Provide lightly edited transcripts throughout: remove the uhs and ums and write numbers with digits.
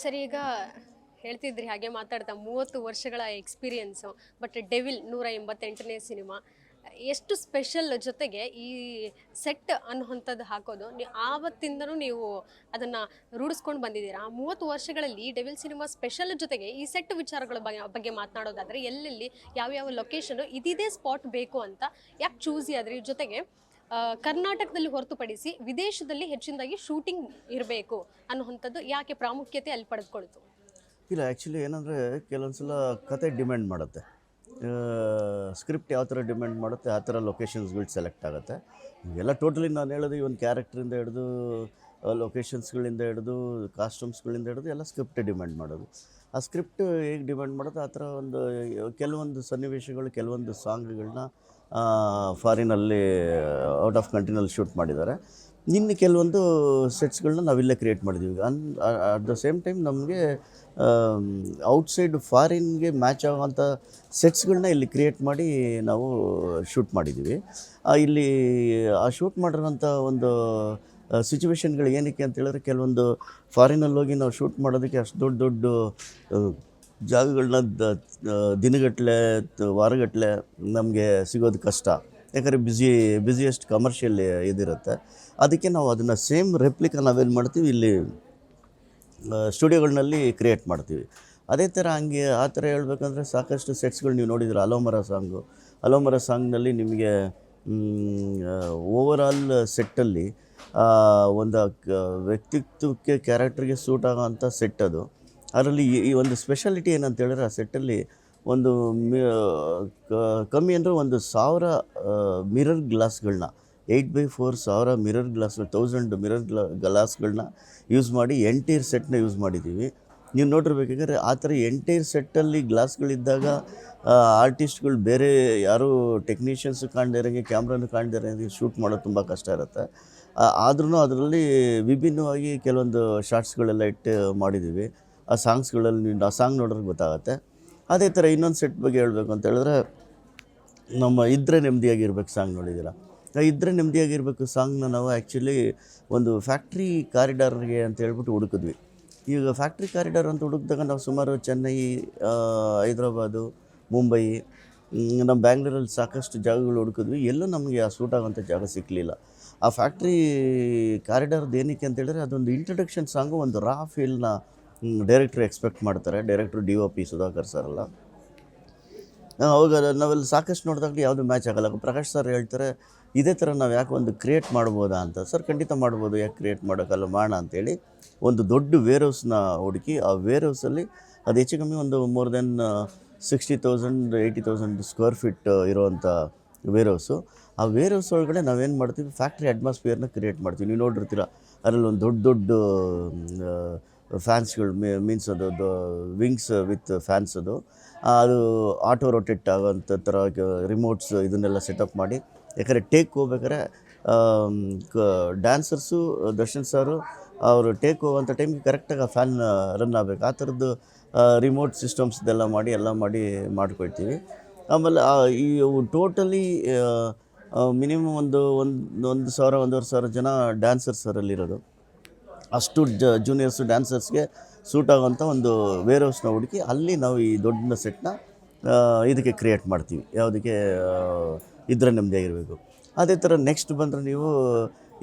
ಸರಿ ಈಗ ಹೇಳ್ತಿದ್ರಿ ಹಾಗೆ ಮಾತಾಡ್ತಾ 30 ವರ್ಷಗಳ ಎಕ್ಸ್ಪೀರಿಯನ್ಸು. ಬಟ್ ಡೆವಿಲ್ 188ನೇ ಸಿನಿಮಾ ಎಷ್ಟು ಸ್ಪೆಷಲ್, ಜೊತೆಗೆ ಈ ಸೆಟ್ ಅನ್ನುವಂಥದ್ದು ಹಾಕೋದು ಆವತ್ತಿಂದನೂ ನೀವು ಅದನ್ನು ರೂಢಿಸ್ಕೊಂಡು ಬಂದಿದ್ದೀರಾ. 30 ವರ್ಷಗಳಲ್ಲಿ ಡೆವಿಲ್ ಸಿನಿಮಾ ಸ್ಪೆಷಲ್ ಜೊತೆಗೆ ಈ ಸೆಟ್ ವಿಚಾರಗಳ ಬಗ್ಗೆ ಮಾತನಾಡೋದಾದರೆ ಎಲ್ಲೆಲ್ಲಿ ಯಾವ್ಯಾವ ಲೊಕೇಶನು ಇದಿದೆ ಸ್ಪಾಟ್ ಬೇಕು ಅಂತ ಯಾಕೆ ಚೂಸಿ ಆದ್ರಿ? ಜೊತೆಗೆ ಕರ್ನಾಟಕದಲ್ಲಿ ಹೊರತುಪಡಿಸಿ ವಿದೇಶದಲ್ಲಿ ಹೆಚ್ಚಿನದಾಗಿ ಶೂಟಿಂಗ್ ಇರಬೇಕು ಅನ್ನುವಂಥದ್ದು ಯಾಕೆ ಪ್ರಾಮುಖ್ಯತೆ ಅಲ್ಲಿ ಪಡೆದುಕೊಳ್ತು? ಇಲ್ಲ, ಆ್ಯಕ್ಚುಲಿ ಏನಂದರೆ ಕೆಲವೊಂದು ಸಲ ಕತೆ ಡಿಮ್ಯಾಂಡ್ ಮಾಡುತ್ತೆ. ಸ್ಕ್ರಿಪ್ಟ್ ಯಾವ ಥರ ಡಿಮ್ಯಾಂಡ್ ಮಾಡುತ್ತೆ ಆ ಥರ ಲೊಕೇಶನ್ಸ್ಗಳು ಸೆಲೆಕ್ಟ್ ಆಗುತ್ತೆ. ಎಲ್ಲ ಟೋಟಲಿ ನಾನು ಹೇಳೋದು ಈ ಒಂದು ಕ್ಯಾರೆಕ್ಟ್ರಿಂದ ಹಿಡಿದು ಲೊಕೇಶನ್ಸ್ಗಳಿಂದ ಹಿಡಿದು ಕಾಸ್ಟ್ಯೂಮ್ಸ್ಗಳಿಂದ ಹಿಡಿದು ಎಲ್ಲ ಸ್ಕ್ರಿಪ್ಟ್ ಡಿಮ್ಯಾಂಡ್ ಮಾಡೋದು. ಆ ಸ್ಕ್ರಿಪ್ಟ್ ಹೇಗೆ ಡಿಮ್ಯಾಂಡ್ ಮಾಡುತ್ತೆ ಆ ಥರ ಒಂದು ಕೆಲವೊಂದು ಸನ್ನಿವೇಶಗಳು, ಕೆಲವೊಂದು ಸಾಂಗ್ಗಳನ್ನ ಫಾರಿನಲ್ಲಿ ಔಟ್ ಆಫ್ ಕಂಟ್ರಿನಲ್ಲಿ ಶೂಟ್ ಮಾಡಿದ್ದಾರೆ. ಇನ್ನು ಕೆಲವೊಂದು ಸೆಟ್ಸ್ಗಳನ್ನ ನಾವಿಲ್ಲೇ ಕ್ರಿಯೇಟ್ ಮಾಡಿದ್ದೀವಿ. ಅಟ್ ದ ಸೇಮ್ ಟೈಮ್ ನಮಗೆ ಔಟ್ಸೈಡ್ ಫಾರಿನ್ಗೆ ಮ್ಯಾಚ್ ಆಗೋವಂಥ ಸೆಟ್ಸ್ಗಳನ್ನ ಇಲ್ಲಿ ಕ್ರಿಯೇಟ್ ಮಾಡಿ ನಾವು ಶೂಟ್ ಮಾಡಿದ್ದೀವಿ. ಇಲ್ಲಿ ಆ ಶೂಟ್ ಮಾಡಿರೋಂಥ ಒಂದು ಸಿಚುವೇಶನ್ಗಳು ಏನಕ್ಕೆ ಅಂತ ಹೇಳಿದ್ರೆ, ಕೆಲವೊಂದು ಫಾರಿನಲ್ಲಿ ಹೋಗಿ ನಾವು ಶೂಟ್ ಮಾಡೋದಕ್ಕೆ ಅಷ್ಟು ದೊಡ್ಡ ದೊಡ್ಡ ಜಾಗಗಳನ್ನ ದಿನಗಟ್ಟಲೆ ವಾರಗಟ್ಟಲೆ ನಮಗೆ ಸಿಗೋದು ಕಷ್ಟ. ಯಾಕಂದರೆ ಬ್ಯುಸಿಯೆಸ್ಟ್ ಕಮರ್ಷಿಯಲ್ ಇದಿರುತ್ತೆ. ಅದಕ್ಕೆ ನಾವು ಅದನ್ನು ಸೇಮ್ ರೆಪ್ಲಿಕಾ ನಾವೇನು ಮಾಡ್ತೀವಿ, ಇಲ್ಲಿ ಸ್ಟುಡಿಯೋಗಳಲ್ಲಿ ಕ್ರಿಯೇಟ್ ಮಾಡ್ತೀವಿ. ಅದೇ ಥರ ಹಂಗೆ ಆ ಥರ ಹೇಳ್ಬೇಕಂದ್ರೆ ಸಾಕಷ್ಟು ಸೆಟ್ಸ್ಗಳು ನೀವು ನೋಡಿದ್ರೆ ಅಲೋಮರ ಸಾಂಗ್ನಲ್ಲಿ ನಿಮಗೆ ಓವರಾಲ್ ಸೆಟ್ಟಲ್ಲಿ ಒಂದು ವ್ಯಕ್ತಿತ್ವಕ್ಕೆ ಕ್ಯಾರೆಕ್ಟರ್ಗೆ ಸೂಟ್ ಆಗೋವಂಥ ಸೆಟ್ ಅದು. ಅದರಲ್ಲಿ ಈ ಒಂದು ಸ್ಪೆಷಾಲಿಟಿ ಏನಂತ ಹೇಳಿದ್ರೆ, ಆ ಸೆಟ್ಟಲ್ಲಿ ಒಂದು ಕಮ್ಮಿ ಅಂದರೆ 1,000 ಮಿರರ್ ಗ್ಲಾಸ್ಗಳನ್ನ 8x4 1,000 ಮಿರರ್ ಗ್ಲಾಸ್ಗಳು 1000 ಮಿರರ್ ಗ್ಲಾಸ್ಗಳನ್ನ ಯೂಸ್ ಮಾಡಿ ಎಂಟೈರ್ ಸೆಟ್ನ ಯೂಸ್ ಮಾಡಿದ್ದೀವಿ. ನೀವು ನೋಡಿರ್ಬೇಕಾದ್ರೆ ಆ ಥರ ಎಂಟೈರ್ ಸೆಟ್ಟಲ್ಲಿ ಗ್ಲಾಸ್ಗಳಿದ್ದಾಗ ಆರ್ಟಿಸ್ಟ್ಗಳು ಬೇರೆ ಯಾರೂ ಟೆಕ್ನಿಷಿಯನ್ಸು ಕಾಣ್ದಿರಂಗೆ, ಕ್ಯಾಮ್ರಾನು ಕಾಣ್ದಿರಂಗೆ ಶೂಟ್ ಮಾಡೋದು ತುಂಬ ಕಷ್ಟ ಇರುತ್ತೆ. ಆದ್ರೂ ಅದರಲ್ಲಿ ವಿಭಿನ್ನವಾಗಿ ಕೆಲವೊಂದು ಶಾರ್ಟ್ಸ್ಗಳೆಲ್ಲ ಇಟ್ಟು ಮಾಡಿದ್ದೀವಿ. ಆ ಸಾಂಗ್ಸ್ಗಳಲ್ಲಿ ಆ ಸಾಂಗ್ ನೋಡೋರಿಗೆ ಗೊತ್ತಾಗುತ್ತೆ. ಅದೇ ಥರ ಇನ್ನೊಂದು ಸೆಟ್ ಬಗ್ಗೆ ಹೇಳಬೇಕು ಅಂತ ಹೇಳಿದ್ರೆ, ನಮ್ಮ ಇದ್ದರೆ ನೆಮ್ಮದಿಯಾಗಿರ್ಬೇಕು ಸಾಂಗ್ ನೋಡಿದ್ದೀರ. ಇದ್ದರೆ ನೆಮ್ಮದಿಯಾಗಿರ್ಬೇಕು ಸಾಂಗ್ನ ನಾವು ಆ್ಯಕ್ಚುಲಿ ಒಂದು ಫ್ಯಾಕ್ಟ್ರಿ ಕಾರಿಡಾರ್ಗೆ ಅಂತ ಹೇಳ್ಬಿಟ್ಟು ಹುಡುಕಿದ್ವಿ. ಈಗ ಫ್ಯಾಕ್ಟ್ರಿ ಕಾರಿಡಾರ್ ಅಂತ ಹುಡುಕಿದಾಗ ನಾವು ಸುಮಾರು ಚೆನ್ನೈ, ಹೈದ್ರಾಬಾದು, ಮುಂಬೈ, ನಮ್ಮ ಬ್ಯಾಂಗ್ಳೂರಲ್ಲಿ ಸಾಕಷ್ಟು ಜಾಗಗಳು ಹುಡುಕಿದ್ವಿ. ಎಲ್ಲೂ ನಮಗೆ ಆ ಸೂಟ್ ಆಗೋಂಥ ಜಾಗ ಸಿಕ್ಕಲಿಲ್ಲ. ಆ ಫ್ಯಾಕ್ಟ್ರಿ ಕಾರಿಡಾರ್ದು ಏನಕ್ಕೆ ಅಂತ ಹೇಳಿದ್ರೆ, ಅದೊಂದು ಇಂಟ್ರಡಕ್ಷನ್ ಸಾಂಗು, ಒಂದು ರಾ ಫೀಲ್ನ ಡೈರೆಕ್ಟ್ರು ಎಕ್ಸ್ಪೆಕ್ಟ್ ಮಾಡ್ತಾರೆ. ಡೈರೆಕ್ಟ್ರು DOP ಸುಧಾಕರ್ ಸರ್ ಅಲ್ಲ. ಅವಾಗ ನಾವೆಲ್ಲ ಸಾಕಷ್ಟು ನೋಡಿದಾಗಲೂ ಯಾವುದು ಮ್ಯಾಚ್ ಆಗೋಲ್ಲ. ಪ್ರಕಾಶ್ ಸರ್ ಹೇಳ್ತಾರೆ, ಇದೇ ಥರ ನಾವು ಯಾಕೆ ಒಂದು ಕ್ರಿಯೇಟ್ ಮಾಡ್ಬೋದಾ ಅಂತ. ಸರ್ ಖಂಡಿತ ಮಾಡ್ಬೋದು, ಯಾಕೆ ಕ್ರಿಯೇಟ್ ಮಾಡೋಕ್ಕಲ್ಲ, ಮಾಡೋಣ ಅಂತೇಳಿ ಒಂದು ದೊಡ್ಡ ವೇರ್ ಹೌಸ್ನ ಹುಡುಕಿ, ಆ ವೇರ್ ಹೌಸಲ್ಲಿ ಅದು ಹೆಚ್ಚು ಕಮ್ಮಿ ಒಂದು ಮೋರ್ ದೆನ್ 60,000 80,000 ಸ್ಕ್ವೇರ್ ಫೀಟ್ ಇರೋವಂಥ ವೇರ್ ಹೌಸು. ಆ ವೇರ್ ಹೌಸ್ ಒಳಗಡೆ ನಾವೇನು ಮಾಡ್ತೀವಿ, ಫ್ಯಾಕ್ಟ್ರಿ ಅಟ್ಮಾಸ್ಫಿಯರ್ನ ಕ್ರಿಯೇಟ್ ಮಾಡ್ತೀವಿ. ನೀವು ನೋಡಿರ್ತೀರ, ಅದರಲ್ಲಿ ಒಂದು ದೊಡ್ಡ ದೊಡ್ಡ ಫ್ಯಾನ್ಸ್ಗಳು, ಮೀನ್ಸ್ ಅದು ವಿಂಗ್ಸ್ ವಿತ್ ಫ್ಯಾನ್ಸ್, ಅದು ಆಟೋ ರೊಟೇಟ್ ಆಗೋಂಥ ಥರ ರಿಮೋಟ್ಸ್ ಇದನ್ನೆಲ್ಲ ಸೆಟಪ್ ಮಾಡಿ. ಯಾಕಂದರೆ ಟೇಕ್ ಹೋಗ್ಬೇಕಾದ್ರೆ ಡ್ಯಾನ್ಸರ್ಸು ದರ್ಶನ್ ಸಾರು ಅವರು ಟೇಕ್ ಹೋಗೋಂಥ ಟೈಮ್ಗೆ ಕರೆಕ್ಟಾಗಿ ಆ ಫ್ಯಾನ್ ರನ್ ಆಗಬೇಕು. ಆ ಥರದ್ದು ರಿಮೋಟ್ ಸಿಸ್ಟಮ್ಸ್ದೆಲ್ಲ ಮಾಡಿ ಮಾಡ್ಕೊಳ್ತೀವಿ. ಆಮೇಲೆ ಈ ಟೋಟಲಿ ಮಿನಿಮಮ್ ಒಂದು 1,000-1,500 ಜನ ಡ್ಯಾನ್ಸರ್ಸ್ ಅದರಲ್ಲಿರೋದು. ಅಷ್ಟು ಜೂನಿಯರ್ಸು ಡ್ಯಾನ್ಸರ್ಸ್ಗೆ ಸೂಟ್ ಆಗೋಂಥ ಒಂದು ವೇರ್ ಹೌಸ್ನ ಹುಡುಕಿ ಅಲ್ಲಿ ನಾವು ಈ ದೊಡ್ಡ ಸೆಟ್ನ ಇದಕ್ಕೆ ಕ್ರಿಯೇಟ್ ಮಾಡ್ತೀವಿ. ಯಾವುದಕ್ಕೆ, ಇದ್ರೆ ನೆಮ್ಮದಿಯಾಗಿರಬೇಕು. ಅದೇ ಥರ ನೆಕ್ಸ್ಟ್ ಬಂದರೆ ನೀವು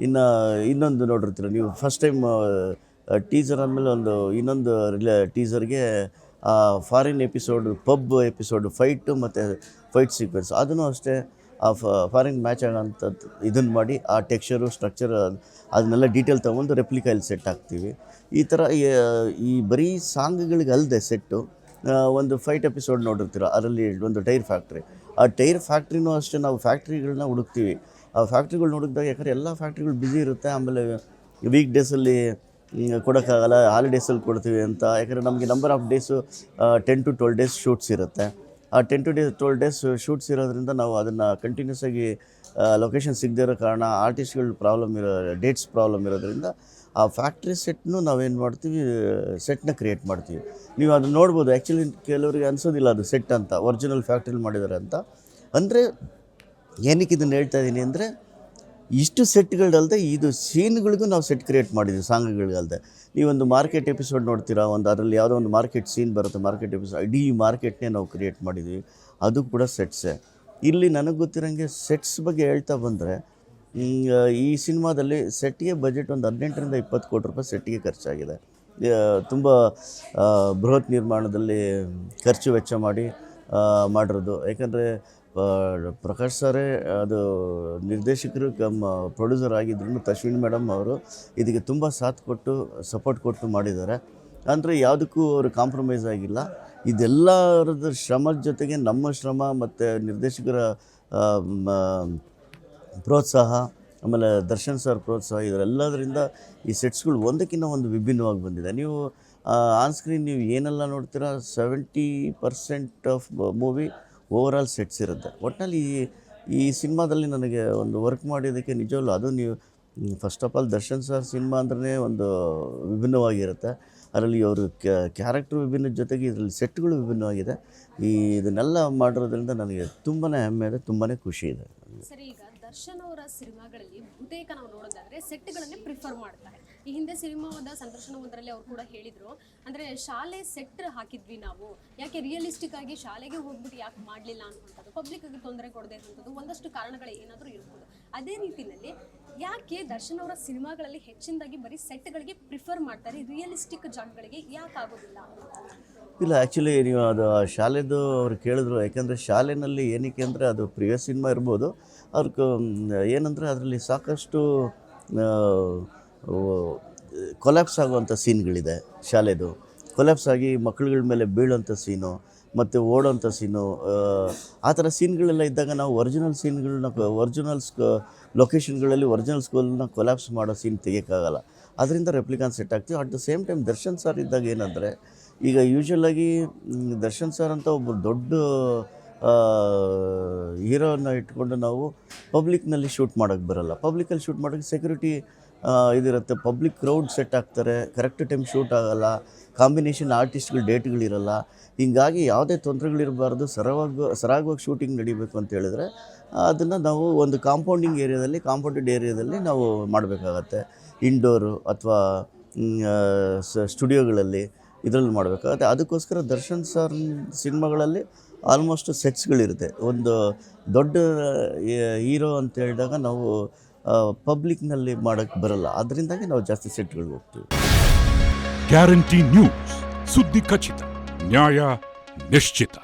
ಇನ್ನೊಂದು ನೋಡಿರ್ತೀರ ನೀವು, ಫಸ್ಟ್ ಟೈಮ್ ಟೀಸರ್ ಆದಮೇಲೆ ಇನ್ನೊಂದು ಟೀಸರ್ಗೆ foreign episode, pub episode, fight ಮತ್ತು ಫೈಟ್ ಸೀಕ್ವೆನ್ಸ್, ಅದನ್ನು ಅಷ್ಟೇ ಆ ಫಾರಿನ್ ಮ್ಯಾಚ್ ಆಗೋಂಥದ್ದು ಇದನ್ನು ಮಾಡಿ ಆ ಟೆಕ್ಸ್ಚರು, ಸ್ಟ್ರಕ್ಚರ್ ಅದನ್ನೆಲ್ಲ ಡೀಟೇಲ್ ತೊಗೊಂಡು ರೆಪ್ಲಿಕಾ ಇಲ್ಲಿ ಸೆಟ್ ಹಾಕ್ತೀವಿ. ಈ ಥರ ಈ ಬರೀ ಸಾಂಗ್ಗಳಿಗೆ ಅಲ್ಲದೆ ಸೆಟ್ಟು, ಒಂದು ಫೈಟ್ ಎಪಿಸೋಡ್ ನೋಡಿರ್ತೀರ, ಅದರಲ್ಲಿ ಒಂದು ಟೈರ್ ಫ್ಯಾಕ್ಟ್ರಿ. ಆ ಟೈರ್ ಫ್ಯಾಕ್ಟ್ರಿನೂ ಅಷ್ಟೇ ನಾವು ಫ್ಯಾಕ್ಟ್ರಿಗಳನ್ನ ಹುಡುಕ್ತೀವಿ. ಆ ಫ್ಯಾಕ್ಟ್ರಿಗಳು ಹುಡುಕಿದಾಗ, ಯಾಕಂದರೆ ಎಲ್ಲ ಫ್ಯಾಕ್ಟ್ರಿಗಳು ಬ್ಯುಸಿ ಇರುತ್ತೆ. ಆಮೇಲೆ ವೀಕ್ ಡೇಸಲ್ಲಿ ಕೊಡೋಕ್ಕಾಗಲ್ಲ, ಹಾಲಿಡೇಸಲ್ಲಿ ಕೊಡ್ತೀವಿ ಅಂತ. ಯಾಕಂದರೆ ನಮಗೆ number of days 10 to 12 days shoots ಇರುತ್ತೆ. ಆ 10 to 12 ಡೇಸ್ ಶೂಟ್ಸ್ ಇರೋದ್ರಿಂದ ನಾವು ಅದನ್ನು ಕಂಟಿನ್ಯೂಸ್ ಆಗಿ ಲೊಕೇಶನ್ ಸಿಗದೇ ಇರೋ ಕಾರಣ, ಆರ್ಟಿಸ್ಟ್ಗಳ ಡೇಟ್ಸ್ ಪ್ರಾಬ್ಲಮ್ ಇರೋದ್ರಿಂದ ಆ ಫ್ಯಾಕ್ಟ್ರಿ ಸೆಟ್ನು ನಾವೇನು ಮಾಡ್ತೀವಿ, ಸೆಟ್ನ ಕ್ರಿಯೇಟ್ ಮಾಡ್ತೀವಿ. ನೀವು ಅದನ್ನ ನೋಡ್ಬೋದು. ಆ್ಯಕ್ಚುಲಿ ಕೆಲವರಿಗೆ ಅನಿಸೋದಿಲ್ಲ ಅದು ಸೆಟ್ ಅಂತ, ಒರಿಜಿನಲ್ ಫ್ಯಾಕ್ಟ್ರಿಲಿ ಮಾಡಿದ್ದಾರೆ ಅಂತ. ಅಂದರೆ ಏನಕ್ಕೆ ಇದನ್ನು ಹೇಳ್ತಾ ಇದ್ದೀನಿ ಅಂದರೆ, ಇಷ್ಟು ಸೆಟ್ಗಳಲ್ಲದೆ ಇದು ಸೀನ್ಗಳಿಗೂ ನಾವು ಸೆಟ್ ಕ್ರಿಯೇಟ್ ಮಾಡಿದ್ವಿ ಸಾಂಗ್ಗಳಿಗಲ್ಲದೆ. ನೀವೊಂದು ಮಾರ್ಕೆಟ್ ಎಪಿಸೋಡ್ ನೋಡ್ತೀರಾ, ಅದರಲ್ಲಿ ಯಾವುದೋ ಒಂದು ಮಾರ್ಕೆಟ್ ಸೀನ್ ಬರುತ್ತೆ, ಮಾರ್ಕೆಟ್ ಎಪಿಸೋಡ್ ಇಡೀ ಮಾರ್ಕೆಟ್ನೇ ನಾವು ಕ್ರಿಯೇಟ್ ಮಾಡಿದ್ವಿ, ಅದು ಕೂಡ ಸೆಟ್ಸೇ. ಇಲ್ಲಿ ನನಗೆ ಗೊತ್ತಿರೋಂಗೆ ಸೆಟ್ಸ್ ಬಗ್ಗೆ ಹೇಳ್ತಾ ಬಂದರೆ ಈ ಸಿನಿಮಾದಲ್ಲಿ ಸೆಟ್ಗೆ ಬಜೆಟ್ ಒಂದು 18ರಿಂದ 20 ಕೋಟಿ ರೂಪಾಯಿ ಸೆಟ್ಗೆ ಖರ್ಚಾಗಿದೆ. ತುಂಬ ಬೃಹತ್ ನಿರ್ಮಾಣದಲ್ಲಿ ಖರ್ಚು ವೆಚ್ಚ ಮಾಡಿ ಮಾಡಿರೋದು. ಯಾಕಂದರೆ ಪ್ರಕಾಶ್ ಸರೇ ಅದು ನಿರ್ದೇಶಕರು ಪ್ರೊಡ್ಯೂಸರ್ ಆಗಿದ್ರು, ಅಶ್ವಿನಿ ಮೇಡಮ್ ಅವರು ಇದಕ್ಕೆ ತುಂಬ ಸಾಥ್ ಕೊಟ್ಟು ಸಪೋರ್ಟ್ ಕೊಟ್ಟು ಮಾಡಿದ್ದಾರೆ. ಅಂದರೆ ಯಾವುದಕ್ಕೂ ಅವರು ಕಾಂಪ್ರಮೈಸ್ ಆಗಿಲ್ಲ. ಇದೆಲ್ಲರದ ಶ್ರಮದ ಜೊತೆಗೆ ನಮ್ಮ ಶ್ರಮ ಮತ್ತು ನಿರ್ದೇಶಕರ ಪ್ರೋತ್ಸಾಹ, ಆಮೇಲೆ ದರ್ಶನ್ ಸರ್ ಪ್ರೋತ್ಸಾಹ, ಇದರೆಲ್ಲದರಿಂದ ಈ ಸೆಟ್ಸ್ಗಳು ಒಂದಕ್ಕಿಂತ ಒಂದು ವಿಭಿನ್ನವಾಗಿ ಬಂದಿದೆ. ನೀವು ಆನ್ ಸ್ಕ್ರೀನ್ ನೀವು ಏನೆಲ್ಲ ನೋಡ್ತೀರಾ 70% ಆಫ್ ಮೂವಿ ಓವರಾಲ್ ಸೆಟ್ಸ್ ಇರುತ್ತೆ. ಒಟ್ಟಿನಲ್ಲಿ ಈ ಸಿನಿಮಾದಲ್ಲಿ ನನಗೆ ಒಂದು ವರ್ಕ್ ಮಾಡಿದ್ದಕ್ಕೆ ನಿಜವಲ್ಲೂ ಅದು ನೀವು first of all Darshan sir cinema ಅಂದ್ರೆ ಒಂದು ವಿಭಿನ್ನವಾಗಿರುತ್ತೆ. ಅದರಲ್ಲಿ ಅವರು ಕ್ಯಾರೆಕ್ಟ್ರು ವಿಭಿನ್ನ, ಜೊತೆಗೆ ಇದರಲ್ಲಿ ಸೆಟ್ಗಳು ವಿಭಿನ್ನವಾಗಿದೆ. ಇದನ್ನೆಲ್ಲ ಮಾಡಿರೋದ್ರಿಂದ ನನಗೆ ತುಂಬಾ ಹೆಮ್ಮೆ ಇದೆ, ತುಂಬಾ ಖುಷಿ ಇದೆ. ಸರಿ, ಈಗ ದರ್ಶನ್ ಅವರ ಸಿನಿಮಾಗಳಲ್ಲಿ ಬಹುತೇಕ ನಾವು ನೋಡೋದಾದ್ರೆ ಸೆಟ್ಗಳನ್ನೇ ಪ್ರಿಫರ್ ಮಾಡ್ತಾರೆ. ಈ ಹಿಂದೆ ಸಿನಿಮಾದ ಸಂದರ್ಶನ ಒಂದರಲ್ಲಿ ಅವ್ರು ಕೂಡ ಹೇಳಿದ್ರು, ಅಂದರೆ ಶಾಲೆ ಸೆಟ್ ಹಾಕಿದ್ವಿ ನಾವು, ಯಾಕೆ ರಿಯಲಿಸ್ಟಿಕ್ ಆಗಿ ಶಾಲೆಗೆ ಹೋಗ್ಬಿಟ್ಟು ಯಾಕೆ ಮಾಡಲಿಲ್ಲ ಅನ್ನುವಂಥದ್ದು, ಪಬ್ಲಿಕ್ಗೆ ತೊಂದರೆ ಕೊಡದೆ ಇರುವಂಥದ್ದು ಒಂದಷ್ಟು ಕಾರಣಗಳು ಏನಾದರೂ ಇರ್ಬೋದು. ಅದೇ ರೀತಿಯಲ್ಲಿ ಯಾಕೆ ದರ್ಶನ್ ಅವರ ಸಿನಿಮಾಗಳಲ್ಲಿ ಹೆಚ್ಚಿನದಾಗಿ ಬರೀ ಸೆಟ್ಗಳಿಗೆ ಪ್ರಿಫರ್ ಮಾಡ್ತಾರೆ, ರಿಯಲಿಸ್ಟಿಕ್ ಜಾಗಗಳಿಗೆ ಯಾಕೆ ಆಗೋದಿಲ್ಲ? ಇಲ್ಲ, ಆ್ಯಕ್ಚುಲಿ ನೀವು ಅದು ಶಾಲೆದು ಅವ್ರು ಕೇಳಿದ್ರು. ಯಾಕೆಂದರೆ ಶಾಲೆಯಲ್ಲಿ ಏನಕ್ಕೆ ಅಂದರೆ ಅದು ಪ್ರಿವಿಯಸ್ ಸಿನಿಮಾ ಇರ್ಬೋದು, ಅವ್ರಿಗೆ ಏನಂದರೆ ಅದರಲ್ಲಿ ಸಾಕಷ್ಟು ಕೊಲ್ಯಾಪ್ಸ್ ಆಗುವಂಥ ಸೀನ್ಗಳಿದೆ. ಶಾಲೆದು ಕೊಲ್ಯಾಪ್ಸ್ ಆಗಿ ಮಕ್ಕಳುಗಳ ಮೇಲೆ ಬೀಳೋಂಥ ಸೀನು ಮತ್ತು ಓಡೋಂಥ ಸೀನು, ಆ ಥರ ಸೀನ್ಗಳೆಲ್ಲ ಇದ್ದಾಗ ನಾವು ಒರಿಜಿನಲ್ ಸೀನ್ಗಳನ್ನ ಲೊಕೇಶನ್ಗಳಲ್ಲಿ ಒರಿಜಿನಲ್ ಸ್ಕೂಲನ್ನ ಕೊಲ್ಯಾಪ್ಸ್ ಮಾಡೋ ಸೀನ್ ತೆಗಿಯೋಕ್ಕಾಗಲ್ಲ. ಅದರಿಂದ ರೆಪ್ಲಿಕಾನ್ ಸೆಟ್ ಆಗ್ತೀವಿ. At the same time Darshan sir ಇದ್ದಾಗ ಏನಂದರೆ, ಈಗ ಯೂಶ್ವಲಾಗಿ ದರ್ಶನ್ ಸರ್ ಅಂತ ಒಬ್ಬರು ದೊಡ್ಡ ಹೀರೋನ ಇಟ್ಕೊಂಡು ನಾವು ಪಬ್ಲಿಕ್ನಲ್ಲಿ ಶೂಟ್ ಮಾಡೋಕ್ಕೆ ಬರೋಲ್ಲ. ಪಬ್ಲಿಕಲ್ಲಿ ಶೂಟ್ ಮಾಡೋಕ್ಕೆ ಸೆಕ್ಯೂರಿಟಿ ಇದಿರುತ್ತೆ, ಪಬ್ಲಿಕ್ ಕ್ರೌಡ್ ಸೆಟ್ ಆಗ್ತಾರೆ, ಕರೆಕ್ಟ್ ಟೈಮ್ ಶೂಟ್ ಆಗೋಲ್ಲ, ಕಾಂಬಿನೇಷನ್ ಆರ್ಟಿಸ್ಟ್ಗಳು ಡೇಟ್ಗಳಿರಲ್ಲ. ಹೀಗಾಗಿ ಯಾವುದೇ ತೊಂದರೆಗಳಿರಬಾರ್ದು, ಸರಾಗವಾಗಿ ಶೂಟಿಂಗ್ ನಡಿಬೇಕು ಅಂತ ಹೇಳಿದ್ರೆ ಅದನ್ನು ನಾವು ಒಂದು ಕಾಂಪೌಂಡೆಡ್ ಏರಿಯಾದಲ್ಲಿ ನಾವು ಮಾಡಬೇಕಾಗತ್ತೆ. ಇಂಡೋರು ಅಥವಾ ಸ್ಟುಡಿಯೋಗಳಲ್ಲಿ ಇದರಲ್ಲಿ ಮಾಡಬೇಕಾಗತ್ತೆ. ಅದಕ್ಕೋಸ್ಕರ ದರ್ಶನ್ ಸರ್ ಸಿನಿಮಾಗಳಲ್ಲಿ ಆಲ್ಮೋಸ್ಟ್ ಸೆಟ್ಸ್ಗಳಿರುತ್ತೆ. ಒಂದು ದೊಡ್ಡ ಹೀರೋ ಅಂತ ಹೇಳಿದಾಗ ನಾವು ಪಬ್ಲಿಕ್ನಲ್ಲಿ ಮಾಡೋಕ್ಕೆ ಬರಲ್ಲ, ಅದರಿಂದಾಗಿ ನಾವು ಜಾಸ್ತಿ ಸೆಟ್ಗಳಿಗೆ ಹೋಗ್ತೀವಿ. ಗ್ಯಾರಂಟಿ ನ್ಯೂಸ್, ಸುದ್ದಿ ಖಚಿತ, ನ್ಯಾಯ ನಿಶ್ಚಿತ.